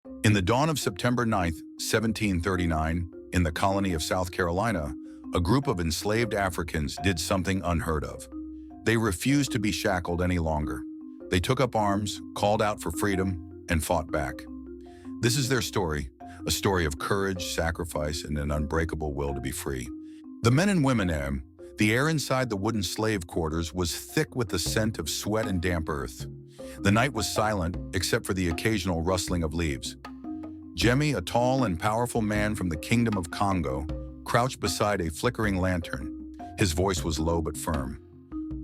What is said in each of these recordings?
In the dawn of September 9th, 1739, in the colony of South Carolina, a group of enslaved Africans did something unheard of. They refused to be shackled any longer. They took up arms, called out for freedom, and fought back. This is their story, a story of courage, sacrifice, and an unbreakable will to be free. The men and women, the air inside the wooden slave quarters was thick with the scent of sweat and damp earth. The night was silent, except for the occasional rustling of leaves. Jemmy, a tall and powerful man from the Kingdom of Congo, crouched beside a flickering lantern. His voice was low but firm.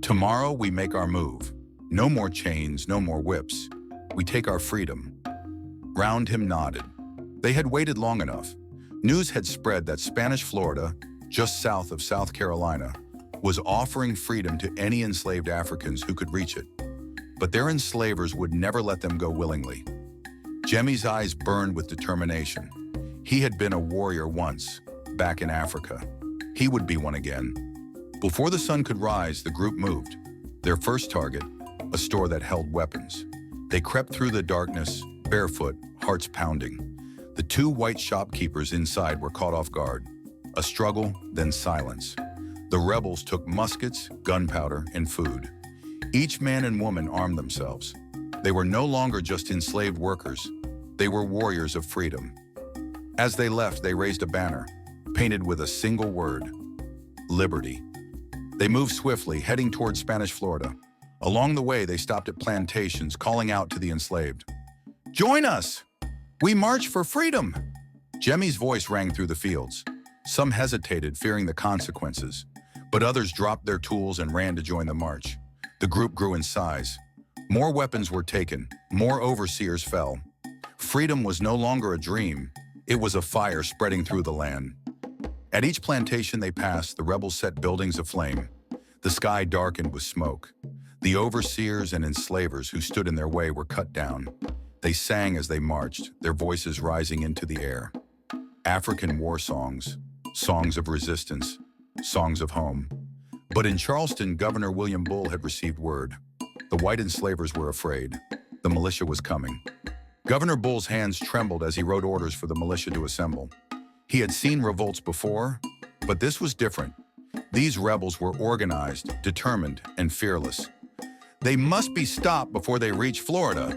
"Tomorrow we make our move. No more chains, no more whips. We take our freedom." Round him nodded. They had waited long enough. News had spread that Spanish Florida, just south of South Carolina, was offering freedom to any enslaved Africans who could reach it. But their enslavers would never let them go willingly. Jemmy's eyes burned with determination. He had been a warrior once, back in Africa. He would be one again. Before the sun could rise, the group moved. Their first target, a store that held weapons. They crept through the darkness, barefoot, hearts pounding. The two white shopkeepers inside were caught off guard. A struggle, then silence. The rebels took muskets, gunpowder, and food. Each man and woman armed themselves. They were no longer just enslaved workers. They were warriors of freedom. As they left, they raised a banner, painted with a single word: liberty. They moved swiftly, heading toward Spanish Florida. Along the way, they stopped at plantations, calling out to the enslaved, "Join us! We march for freedom!" Jemmy's voice rang through the fields. Some hesitated, fearing the consequences, but others dropped their tools and ran to join the march. The group grew in size. More weapons were taken, more overseers fell. Freedom was no longer a dream, it was a fire spreading through the land. At each plantation they passed, the rebels set buildings aflame. The sky darkened with smoke. The overseers and enslavers who stood in their way were cut down. They sang as they marched, their voices rising into the air. African war songs, songs of resistance, songs of home. But in Charleston, Governor William Bull had received word. The white enslavers were afraid. The militia was coming. Governor Bull's hands trembled as he wrote orders for the militia to assemble. He had seen revolts before, but this was different. These rebels were organized, determined, and fearless. They must be stopped before they reach Florida.